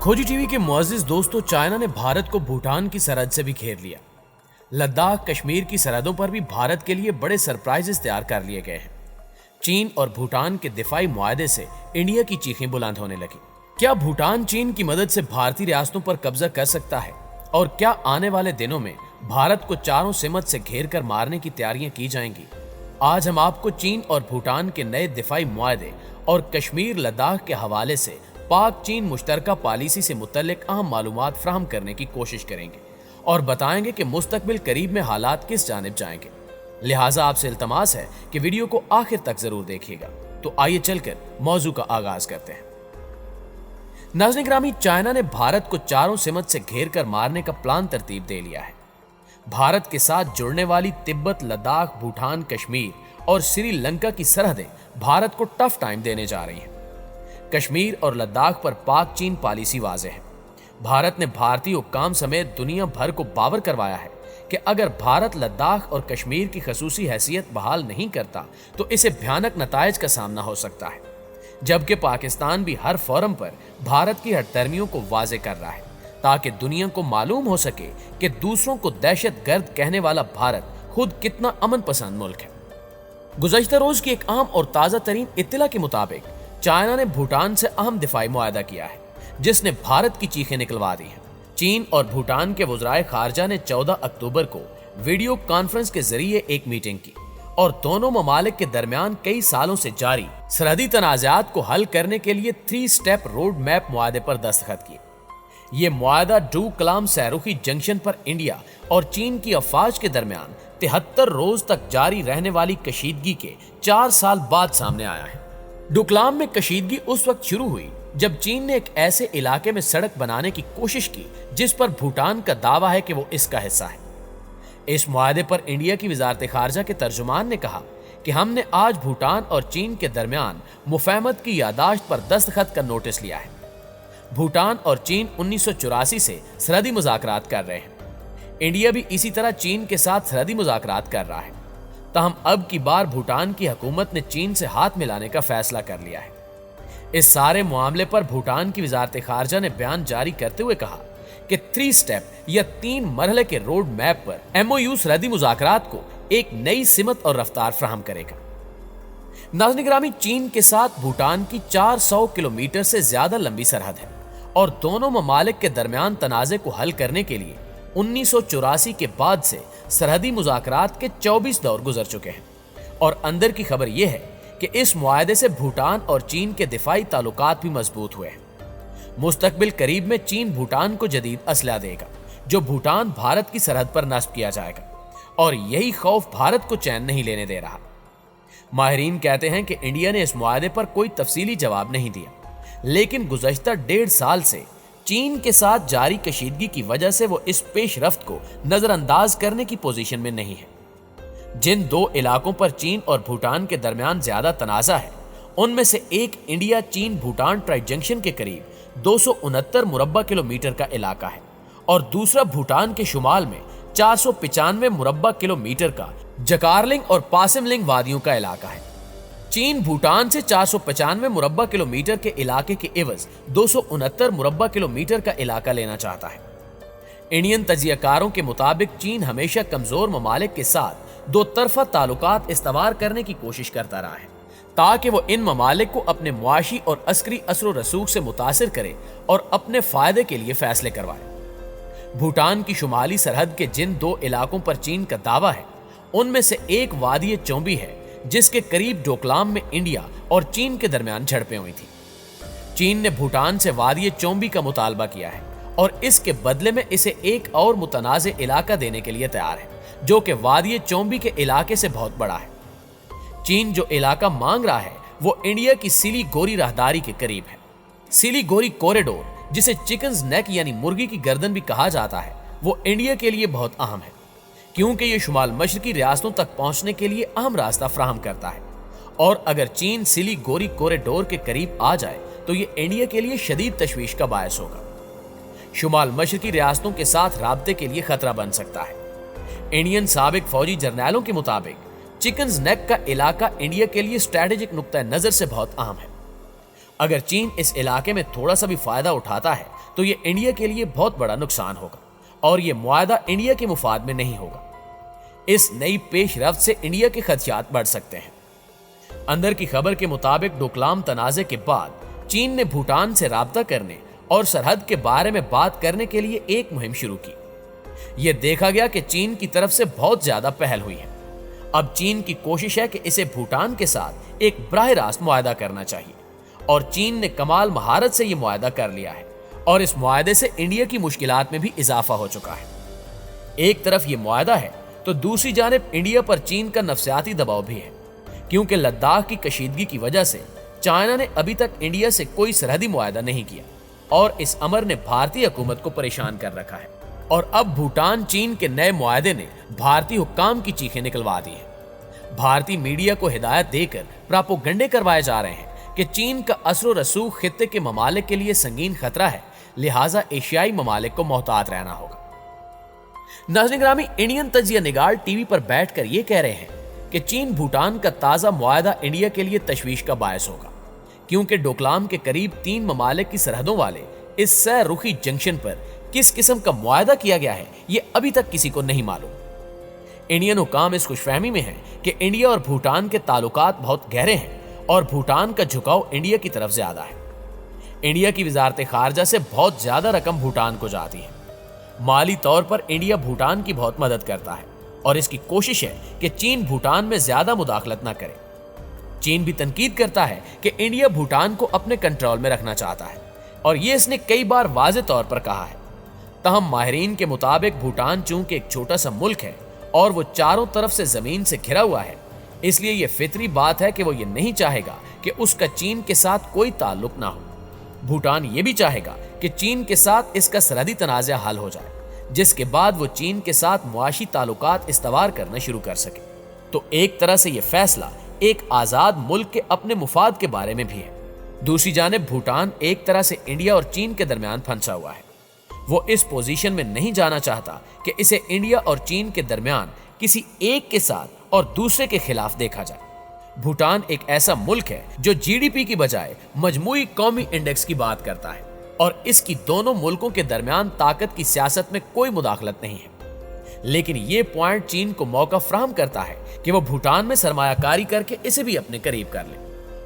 खोजी टीवी के मुअज़्ज़िज़ दोस्तों, चाइना ने भारत को भूटान की सरहद से भी घेर लिया। लद्दाख, कश्मीर की सरहदों पर भी भारत के लिए बड़े सरप्राइजेस तैयार कर लिए गए हैं। चीन और भूटान के दिफाई मुआहदे से इंडिया की चीखें बुलंद होने लगी। क्या भूटान चीन की मदद से भारतीय रियासतों पर कब्जा कर सकता है? और क्या आने वाले दिनों में भारत को चारों सिमत से घेर कर मारने की तैयारियां की जाएंगी? आज हम आपको चीन और भूटान के नए दिफाई मुआहदे और कश्मीर लद्दाख के हवाले से पाक चीन मुश्तरका पॉलिसी से मुतल्लिक अहम मालूमात फ्राहम करने की कोशिश करेंगे और बताएंगे कि मुस्तकबिल करीब में हालात किस जानिब जाएंगे। लिहाजा आपसे इल्तमास है कि वीडियो को आखिर तक जरूर देखिएगा। तो आइए चलकर मौजू का आगाज करते हैं। नाज़रीन गिरामी, चाइना ने भारत को चारों सिमत से घेर कर मारने का प्लान तरतीब दे लिया है। भारत के साथ जुड़ने वाली तिब्बत, लद्दाख, भूटान, कश्मीर और श्रीलंका की सरहदें भारत को टफ टाइम देने जा रही हैं। कश्मीर और लद्दाख पर पाक चीन पॉलिसी वाज़ेह है। भारत ने भारतीय हुक्काम समेत दुनिया भर को बावर करवाया है कि अगर भारत लद्दाख और कश्मीर की खसूसी हैसियत बहाल नहीं करता तो इसे भयानक नतायज का सामना हो सकता है। जबकि पाकिस्तान भी हर फोरम पर भारत की हठधर्मियों को वाजे कर रहा है ताकि दुनिया को मालूम हो सके कि दूसरों को दहशतगर्द कहने वाला भारत खुद कितना अमन पसंद मुल्क है। गुज़श्ता रोज की एक अहम और ताज़ा तरीन इत्तला के मुताबिक चाइना ने भूटान से अहम दिफाई मुआहदा किया है जिसने भारत की चीखें निकलवा दी हैं। चीन और भूटान के वज़राए खारजा ने 14 अक्टूबर को वीडियो कॉन्फ्रेंस के जरिए एक मीटिंग की और दोनों ममालिक के दरमियान कई सालों से जारी सरहदी तनाज़ात को हल करने के लिए 3 स्टेप रोड मैप मुआहदे पर दस्तखत किए। ये मुआहदा डू कलाम सहरुखी जंक्शन पर इंडिया और चीन की अफवाज के दरमियान 73 रोज तक जारी रहने वाली कशीदगी के 4 साल बाद सामने आया है। डुकलाम में कशीदगी उस वक्त शुरू हुई जब चीन ने एक ऐसे इलाके में सड़क बनाने की कोशिश की जिस पर भूटान का दावा है कि वो इसका हिस्सा है। इस मुआहदे पर इंडिया की वजारत खारजा के तर्जुमान ने कहा कि हमने आज भूटान और चीन के दरमियान मुफाहमत की यादाश्त पर दस्तखत का नोटिस लिया है। भूटान और चीन 1984 से सरहदी मुज़ाकरात कर रहे हैं। इंडिया भी इसी तरह चीन के साथ सरहदी मुज़ाकरात कर रहा है। ताहम अब की बार भूटान की हुकूमत ने चीन से हाथ मिलाने का फैसला कर लिया है। इस सारे मामले पर भूटान की वजारत खारजा ने बयान जारी करते हुए कहा कि 3 स्टेप या 3 मरहले के रोड मैप पर MOU सरहदी मुज़ाकरात को एक नई सिमत और रफ्तार फ्राहम करेगा। नाज़रीन गिरामी, चीन के साथ भूटान की 400 किलोमीटर से ज्यादा लंबी सरहद है और दोनों ममालिक के दरमियान तनाज़े को हल करने के लिए 1984 के बाद से सरहदी मुज़ाकरात के 24 दौर गुजर चुके हैं। और अंदर की खबर यह है कि इस मुआहदे से भूटान और चीन के दिफाई ताल्लुकात भी मजबूत हुए हैं। मुस्तकबिल करीब में चीन भूटान को जदीद असलहा देगा जो भूटान भारत की सरहद पर नस्ब किया जाएगा और यही खौफ भारत को चैन नहीं लेने दे रहा। माहिरीन कहते हैं कि इंडिया ने इस मुआहदे पर कोई तफसीली जवाब नहीं दिया, लेकिन गुज़श्ता 1.5 साल से चीन के साथ जारी कशीदगी की वजह से वो इस पेशरफ्त को नजरअंदाज करने की पोजीशन में नहीं है। जिन 2 इलाकों पर चीन और भूटान के दरमियान ज्यादा तनाज़ा है उनमें से एक इंडिया चीन भूटान ट्राई जंक्शन के करीब 269 मुरब्बा किलोमीटर का इलाका है और दूसरा भूटान के शुमाल में 495 मुरब्बा किलोमीटर का जकारलिंग और पासिमलिंग वादियों का इलाका है। चीन भूटान से 495 मुरब्बा किलोमीटर के इलाके के एवज 269 मुरब्बा किलोमीटर का इलाका लेना चाहता है। इंडियन तजियाकारों के मुताबिक चीन हमेशा कमजोर ममालिक के साथ 2 तरफा ताल्लुकात इस्तवार करने की कोशिश करता रहा है ताकि वो इन ममालिक को अपने मुआशी और अस्करी असर रसूख से मुतासिर करे और अपने फायदे के लिए फैसले करवाए। भूटान की शुमाली सरहद के जिन 2 इलाकों पर चीन का दावा है उनमें से एक वादी चौबी है जिसके करीब डोकलाम में इंडिया और चीन के दरमियान झड़पें हुई थी। चीन ने भूटान से वादी चौबी का मुतालबा किया है और इसके बदले में इसे एक और मुतनाज़े इलाका देने के लिए तैयार है जो कि वादी चौबी के इलाके से बहुत बड़ा है। चीन जो इलाका मांग रहा है वो इंडिया की सिलीगुड़ी राहदारी के करीब है। सिलीगुड़ी कॉरिडोर, जिसे चिकन्स नेक यानी मुर्गी की गर्दन भी कहा जाता है, वो इंडिया के लिए बहुत अहम है क्योंकि ये शुमाल मशरकी रियासतों तक पहुंचने के लिए अहम रास्ता फ्राहम करता है। और अगर चीन सिलीगुड़ी कॉरिडोर के करीब आ जाए तो ये इंडिया के लिए शदीद तशवीश का बायस होगा। शुमाल मशरकी रियासतों के साथ राब्ते के लिए खतरा बन सकता है। इंडियन साबिक फौजी जर्नैलों के मुताबिक चिकन्स नेक का इलाका इंडिया के लिए स्ट्रैटेजिक नुक्ता नजर से बहुत अहम है। अगर चीन इस इलाके में थोड़ा सा भी फायदा उठाता है تو یہ انڈیا کے لیے بہت بڑا نقصان ہوگا اور یہ معاہدہ انڈیا کے مفاد میں نہیں ہوگا۔ اس نئی پیش رفت سے انڈیا کے خدشات بڑھ سکتے ہیں۔ اندر کی خبر کے مطابق ڈوکلام تنازع کے بعد چین نے بھوٹان سے رابطہ کرنے اور سرحد کے بارے میں بات کرنے کے لیے ایک مہم شروع کی۔ یہ دیکھا گیا کہ چین کی طرف سے بہت زیادہ پہل ہوئی ہے۔ اب چین کی کوشش ہے کہ اسے بھوٹان کے ساتھ ایک براہ راست معاہدہ کرنا چاہیے، اور چین نے کمال مہارت سے یہ معاہدہ کر لیا ہے، اور اس معاہدے سے انڈیا کی مشکلات میں بھی اضافہ ہو چکا ہے۔ ایک طرف یہ معاہدہ ہے تو دوسری جانب انڈیا پر چین کا نفسیاتی دباؤ بھی ہے، کیونکہ لداخ کی کشیدگی کی وجہ سے چائنا نے ابھی تک انڈیا سے کوئی سرحدی معاہدہ نہیں کیا، اور اس امر نے بھارتی حکومت کو پریشان کر رکھا ہے۔ اور اب بھوٹان چین کے نئے معاہدے نے بھارتی حکام کی چیخیں نکلوا دی ہیں۔ بھارتی میڈیا کو ہدایت دے کر پراپوگنڈے کروائے جا رہے ہیں کہ چین کا اثر و رسوخ خطے کے ممالک کے لیے سنگین خطرہ ہے، لہٰذا ایشیائی ممالک کو محتاط رہنا ہوگا۔ ناظرین گرامی، انڈین تجزیہ نگار ٹی وی پر بیٹھ کر یہ کہہ رہے ہیں کہ چین بھوٹان کا تازہ معاہدہ انڈیا کے لیے تشویش کا باعث ہوگا، کیونکہ ڈوکلام کے قریب 3 ممالک کی سرحدوں والے اس سہ رخی جنکشن پر کس قسم کا معاہدہ کیا گیا ہے یہ ابھی تک کسی کو نہیں معلوم۔ انڈین حکام اس خوش فہمی میں ہیں کہ انڈیا اور بھوٹان کے تعلقات بہت گہرے ہیں اور بھوٹان کا جھکاؤ انڈیا کی طرف زیادہ ہے۔ انڈیا کی وزارت خارجہ سے بہت زیادہ رقم بھوٹان کو جاتی ہے۔ مالی طور پر انڈیا بھوٹان کی بہت مدد کرتا ہے، اور اس کی کوشش ہے کہ چین بھوٹان میں زیادہ مداخلت نہ کرے۔ چین بھی تنقید کرتا ہے کہ انڈیا بھوٹان کو اپنے کنٹرول میں رکھنا چاہتا ہے، اور یہ اس نے کئی بار واضح طور پر کہا ہے۔ تاہم ماہرین کے مطابق بھوٹان چونکہ ایک چھوٹا سا ملک ہے اور وہ چاروں طرف سے زمین سے گھرا ہوا ہے، اس لیے یہ فطری بات ہے کہ وہ یہ نہیں چاہے گا کہ اس کا چین کے ساتھ کوئی تعلق نہ ہو۔ بھوٹان یہ بھی چاہے گا کہ چین کے ساتھ اس کا سرحدی تنازع حل ہو جائے، جس کے بعد وہ چین کے ساتھ معاشی تعلقات استوار کرنا شروع کر سکے۔ تو ایک طرح سے یہ فیصلہ ایک آزاد ملک کے اپنے مفاد کے بارے میں بھی ہے۔ دوسری جانب بھوٹان ایک طرح سے انڈیا اور چین کے درمیان پھنسا ہوا ہے۔ وہ اس پوزیشن میں نہیں جانا چاہتا کہ اسے انڈیا اور چین کے درمیان کسی ایک کے ساتھ اور دوسرے کے خلاف دیکھا جائے۔ بھوٹان ایک ایسا ملک ہے جو جی ڈی پی کی بجائے مجموعی قومی انڈیکس کی بات کرتا ہے، اور اس کی دونوں ملکوں کے درمیان طاقت کی سیاست میں کوئی مداخلت نہیں ہے۔ لیکن یہ پوائنٹ چین کو موقع فراہم کرتا ہے کہ وہ بھوٹان میں سرمایہ کاری کر کے اسے بھی اپنے قریب کر لے۔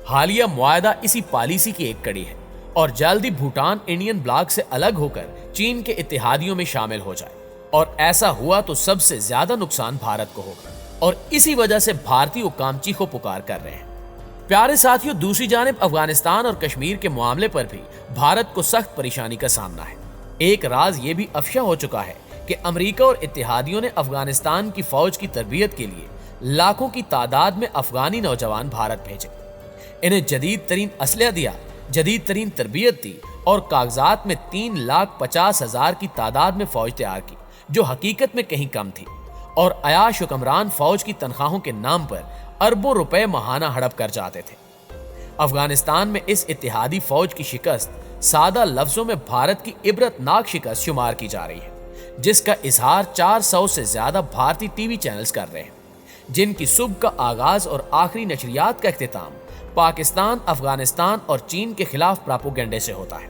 حالیہ معاہدہ اسی پالیسی کی ایک کڑی ہے، اور جلدی بھوٹان انڈین بلاک سے الگ ہو کر چین کے اتحادیوں میں شامل ہو جائے، اور ایسا ہوا تو سب سے زیادہ نقصان بھارت کو ہوگا، اور اسی وجہ سے بھارتی حکام چیخو پکار کر رہے ہیں۔ پیارے ساتھیوں، دوسری جانب افغانستان اور کشمیر کے معاملے پر بھی بھارت کو سخت پریشانی کا سامنا ہے۔ ایک راز یہ بھی افشا ہو چکا ہے کہ امریکہ اور اتحادیوں نے افغانستان کی فوج کی تربیت کے لیے لاکھوں کی تعداد میں افغانی نوجوان بھارت بھیجے، انہیں جدید ترین اسلحہ دیا، جدید ترین تربیت دی، اور کاغذات میں 3,50,000 کی تعداد میں فوج تیار کی، جو حقیقت میں کہیں کم تھی، اور عیاش حکمران فوج کی تنخواہوں کے نام پر اربوں روپے ماہانہ ہڑپ کر جاتے تھے۔ افغانستان میں اس اتحادی فوج کی شکست سادہ لفظوں میں بھارت کی عبرت ناک شکست شمار کی جا رہی ہے، جس کا اظہار 400 سے زیادہ بھارتی ٹی وی چینلز کر رہے ہیں، جن کی صبح کا آغاز اور آخری نشریات کا اختتام پاکستان، افغانستان اور چین کے خلاف پراپوگنڈے سے ہوتا ہے۔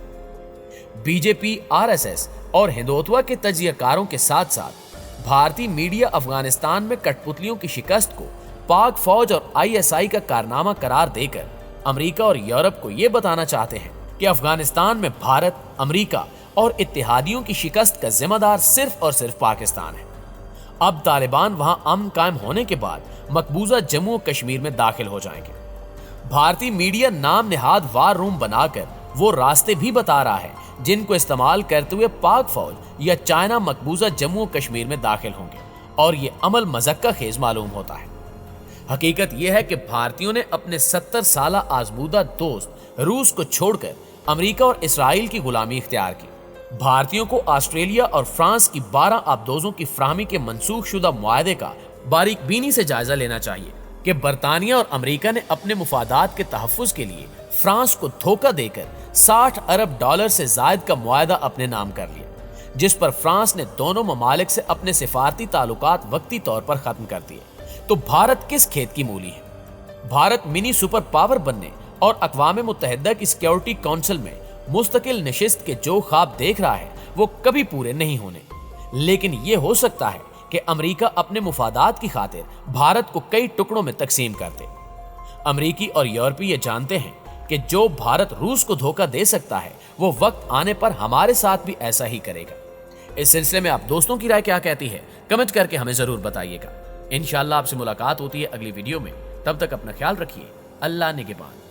بی جے پی، آر ایس ایس اور ہندوتوا کے تجزیہ کاروں کے ساتھ ساتھ بھارتی میڈیا افغانستان میں کٹ پتلیوں کی شکست کو پاک فوج اور آئی ایس آئی کا کارنامہ قرار دے کر امریکہ اور یورپ کو یہ بتانا چاہتے ہیں کہ افغانستان میں بھارت، امریکہ اور اتحادیوں کی شکست کا ذمہ دار صرف اور صرف پاکستان ہے۔ اب طالبان وہاں امن قائم ہونے کے بعد مقبوضہ جموں و کشمیر میں داخل ہو جائیں گے۔ بھارتی میڈیا نام نہاد وار روم بنا کر وہ راستے بھی بتا رہا ہے جن کو استعمال کرتے ہوئے پاک فوج یا چائنا مقبوضہ جموں و کشمیر میں داخل ہوں گے، اور یہ عمل مذکہ خیز معلوم ہوتا ہے۔ حقیقت یہ ہے کہ بھارتیوں نے اپنے 70 سالہ آزمودہ دوست روس کو چھوڑ کر امریکہ اور اسرائیل کی غلامی اختیار کی۔ بھارتیوں کو آسٹریلیا اور فرانس کی 12 آبدوزوں کی فراہمی کے منسوخ شدہ معاہدے کا باریک بینی سے جائزہ لینا چاہیے کہ برطانیہ اور امریکہ نے اپنے مفادات کے تحفظ کے لیے فرانس کو دھوکہ دے کر $60 ارب سے زائد کا معاہدہ اپنے نام کر لیا، جس پر فرانس نے دونوں ممالک سے اپنے سفارتی تعلقات وقتی طور پر ختم کر دیے۔ تو بھارت کس کھیت کی مولی ہے؟ بھارت منی سپر پاور بننے اور اقوام متحدہ کی سیکیورٹی کونسل میں मुस्तकिल नशिस्त के जो ख्वाब देख रहा है वो कभी पूरे नहीं होने, लेकिन ये हो सकता है कि अमेरिका अपने मुफादात की खातिर भारत को कई टुकड़ों में तकसीम कर दे। अमेरिकी और यूरोपीय जानते हैं कि जो भारत रूस को धोखा दे सकता है वो वक्त आने पर हमारे साथ भी ऐसा ही करेगा। इस सिलसिले में आप दोस्तों की राय क्या कहती है, कमेंट करके हमें जरूर बताइएगा। इंशाअल्लाह आपसे मुलाकात होती है अगली वीडियो में। तब तक अपना ख्याल रखिए। अल्लाह निगहबान।